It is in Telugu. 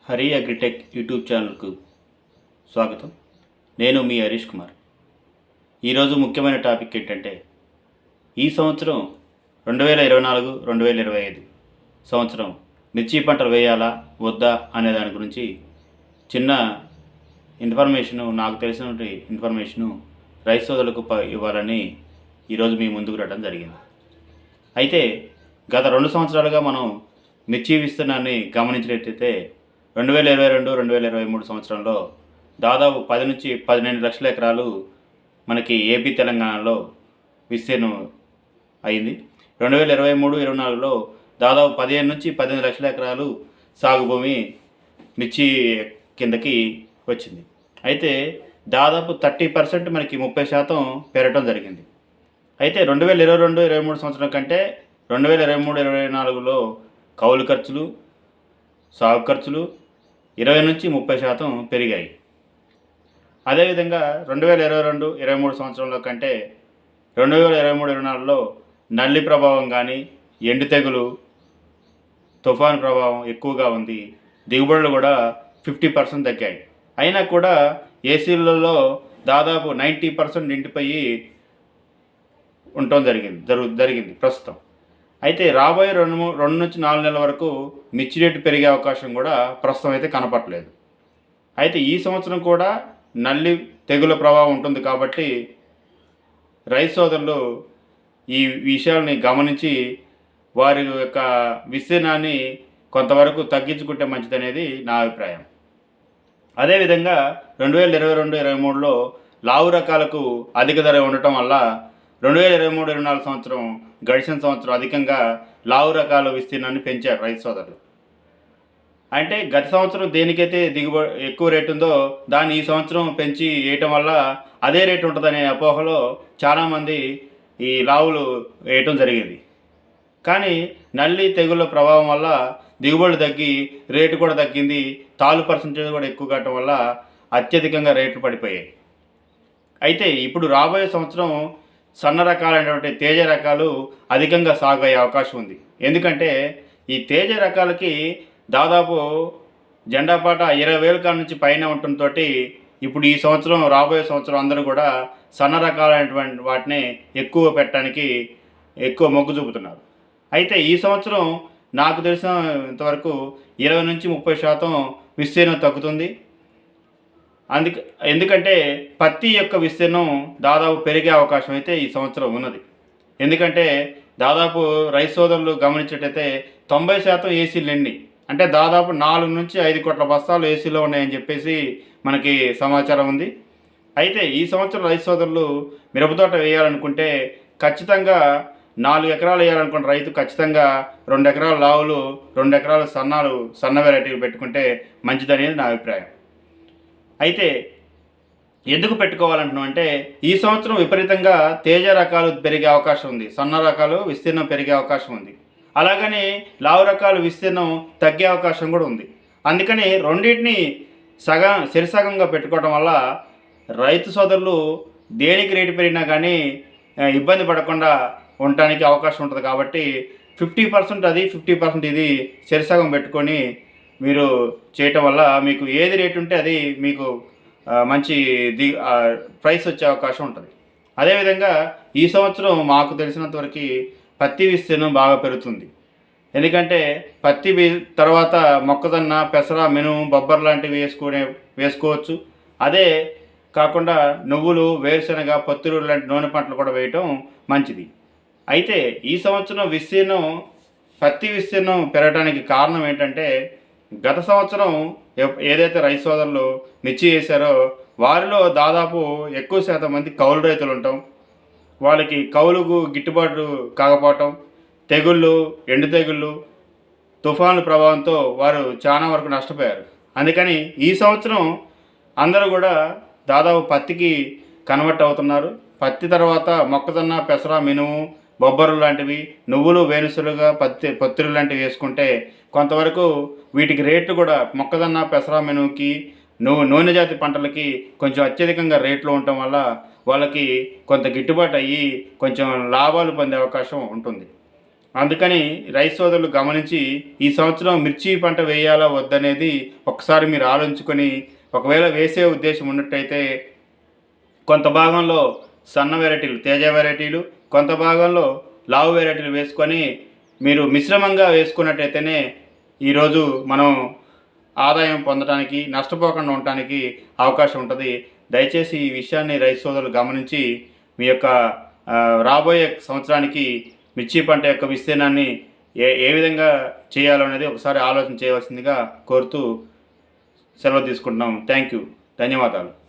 హరి అగ్రిటెక్ యూట్యూబ్ ఛానల్కు స్వాగతం. నేను మీ హరీష్ కుమార్. ఈరోజు ముఖ్యమైన టాపిక్ ఏంటంటే, ఈ సంవత్సరం 2024 2025 సంవత్సరం మిర్చి పంటలు వేయాలా వద్దా అనే దాని గురించి చిన్న నాకు తెలిసినటువంటి ఇన్ఫర్మేషను రైతు సోదరులకు ఇవ్వాలని ఈరోజు మీ ముందుకు రావడం జరిగింది. అయితే గత 2 సంవత్సరాలుగా మనం మిర్చి విస్తీర్ణాన్ని గమనించినట్లయితే 2022 2023 సంవత్సరంలో దాదాపు 10 నుంచి 12 లక్షల ఎకరాలు మనకి ఏపీ తెలంగాణలో విస్తీర్ణం అయింది. 2023-24లో దాదాపు 15 నుంచి 18 లక్షల ఎకరాలు సాగు భూమి మిర్చి కిందకి వచ్చింది. అయితే దాదాపు 30% మనకి 30% పెరగడం జరిగింది. అయితే 2022-23 సంవత్సరం కంటే 2023-24లో కౌలు ఖర్చులు, సాగు ఖర్చులు 20 నుంచి 30% పెరిగాయి. అదేవిధంగా 2022-23 సంవత్సరంలో కంటే 2023-24లో నల్లి ప్రభావం కానీ, ఎండు తెగులు, తుఫాను ప్రభావం ఎక్కువగా ఉంది. దిగుబడులు కూడా 50% తగ్గాయి. అయినా కూడా ఏసీలలో దాదాపు 90% నిండిపోయి ఉండటం జరిగింది ప్రస్తుతం. అయితే రాబోయే 2 నుంచి 4 నెలల వరకు మిర్చి రేటు పెరిగే అవకాశం కూడా ప్రస్తుతం అయితే కనపట్లేదు. అయితే ఈ సంవత్సరం కూడా నల్లి తెగుల ప్రభావం ఉంటుంది కాబట్టి రైతు సోదరులు ఈ విషయాల్ని గమనించి వారి యొక్క విస్తీర్ణాన్ని కొంతవరకు తగ్గించుకుంటే మంచిదనేది నా అభిప్రాయం. అదేవిధంగా 2022-23లో లావు రకాలకు అధిక ధర ఉండటం వల్ల 2023-24 సంవత్సరం గడిచిన సంవత్సరం అధికంగా లావు రకాల విస్తీర్ణాన్ని పెంచారు రైతు సోదరులు. అంటే గత సంవత్సరం దేనికైతే దిగుబడి ఎక్కువ రేటు ఉందో దాన్ని ఈ సంవత్సరం పెంచి వేయటం వల్ల అదే రేటు ఉంటుందనే అపోహలో చాలామంది ఈ లావులు వేయటం జరిగింది. కానీ నల్లి తెగుళ్ళ ప్రభావం వల్ల దిగుబడి తగ్గి రేటు కూడా తగ్గింది. తాలు పర్సంటేజ్ కూడా ఎక్కువ కావటం వల్ల అత్యధికంగా రేట్లు పడిపోయాయి. అయితే ఇప్పుడు రాబోయే సంవత్సరం సన్న రకాలైనటువంటి తేజ రకాలు అధికంగా సాగు అయ్యే అవకాశం ఉంది. ఎందుకంటే ఈ తేజ రకాలకి దాదాపు జెండాపాట 20,000 కాడ నుంచి పైన ఉండటంతో ఇప్పుడు ఈ సంవత్సరం రాబోయే సంవత్సరం అందరూ కూడా సన్న రకాలైనటువంటి వాటిని ఎక్కువ పెట్టడానికి ఎక్కువ మొగ్గు చూపుతున్నారు. అయితే ఈ సంవత్సరం నాకు తెలిసినంతవరకు 20 నుంచి 30% విస్తీర్ణం తగ్గుతుంది. ఎందుకంటే పత్తి యొక్క విస్తీర్ణం దాదాపు పెరిగే అవకాశం అయితే ఈ సంవత్సరం ఉన్నది. ఎందుకంటే దాదాపు రైతు సోదరులు గమనించేటైతే 90% ఏసీలు నిండి, అంటే దాదాపు 4 నుంచి 5 కోట్ల బస్తాలు ఏసీలో ఉన్నాయని చెప్పేసి మనకి సమాచారం ఉంది. అయితే ఈ సంవత్సరం రైతు సోదరులు మిరపతోట వేయాలనుకుంటే ఖచ్చితంగా 4 ఎకరాలు వేయాలనుకున్న రైతు ఖచ్చితంగా 2 ఎకరాల లావులు, 2 ఎకరాల సన్న వెరైటీలు పెట్టుకుంటే మంచిదనేది నా అభిప్రాయం. అయితే ఎందుకు పెట్టుకోవాలంటున్నాం అంటే ఈ సంవత్సరం విపరీతంగా తేజ రకాలు పెరిగే అవకాశం ఉంది, సన్న రకాలు విస్తీర్ణం పెరిగే అవకాశం ఉంది. అలాగని లావు రకాలు విస్తీర్ణం తగ్గే అవకాశం కూడా ఉంది. అందుకని రెండింటిని సరిసగంగా పెట్టుకోవడం వల్ల రైతు సోదరులు దేనికి రేటు పెరిగినా కానీ ఇబ్బంది పడకుండా ఉండటానికి అవకాశం ఉంటుంది. కాబట్టి 50% అది 50% ఇది సరిసగం పెట్టుకొని మీరు చేయటం వల్ల మీకు ఏది రేటు ఉంటే అది మీకు మంచి ప్రైస్ వచ్చే అవకాశం ఉంటుంది. అదేవిధంగా ఈ సంవత్సరం మాకు తెలిసినంతవరకు పత్తి విస్తీర్ణం బాగా పెరుగుతుంది. ఎందుకంటే పత్తి తర్వాత మొక్కజొన్న, పెసర, మినుము, బొబ్బర్ లాంటివి వేసుకోవచ్చు. అదే కాకుండా నువ్వులు, వేరుశనగ, పత్తిరూరు లాంటి నూనె పంటలు కూడా వేయటం మంచిది. అయితే ఈ సంవత్సరం పత్తి విస్తీర్ణం పెరగడానికి కారణం ఏంటంటే గత సంవత్సరం ఏదైతే రైతు సోదరులు మిర్చి వేశారో వారిలో దాదాపు ఎక్కువ శాతం మంది కౌలు రైతులు ఉంటాం. వాళ్ళకి కౌలుకు గిట్టుబాటు కాకపోవటం, తెగుళ్ళు, ఎండు తెగుళ్ళు, తుఫాను ప్రభావంతో వారు చాలా వరకు నష్టపోయారు. అందుకని ఈ సంవత్సరం అందరూ కూడా దాదాపు పత్తికి కన్వర్ట్ అవుతున్నారు. పత్తి తర్వాత మొక్కజొన్న, పెసర, మినుము, బొబ్బరు లాంటివి, నువ్వులు, వేనుసులుగా పత్తిరు లాంటివి వేసుకుంటే కొంతవరకు వీటికి రేట్లు కూడా మొక్కజొన్న, పెసర, మినుముకి, నూనె జాతి పంటలకి కొంచెం అత్యధికంగా రేట్లు ఉండటం వల్ల వాళ్ళకి కొంత గిట్టుబాటు అయ్యి కొంచెం లాభాలు పొందే అవకాశం ఉంటుంది. అందుకని రైతు సోదరులు గమనించి ఈ సంవత్సరం మిర్చి పంట వేయాలా వద్దనేది ఒకసారి మీరు ఆలోచించుకొని, ఒకవేళ వేసే ఉద్దేశం ఉన్నట్టయితే కొంత భాగంలో సన్న వెరైటీలు తేజ వెరైటీలు, కొంత భాగంలో లావు వెరైటీలు వేసుకొని మీరు మిశ్రమంగా వేసుకున్నట్టయితేనే ఈరోజు మనం ఆదాయం పొందడానికి, నష్టపోకుండా ఉండటానికి అవకాశం ఉంటుంది. దయచేసి ఈ విషయాన్ని రైతు సోదరులు గమనించి మీ యొక్క రాబోయే సంవత్సరానికి మిర్చి పంట యొక్క విస్తీర్ణాన్ని ఏ ఏ విధంగా చేయాలో అనేది ఒకసారి ఆలోచన చేయవలసిందిగా కోరుతూ సెలవు తీసుకుంటున్నాం. Thank you. ధన్యవాదాలు.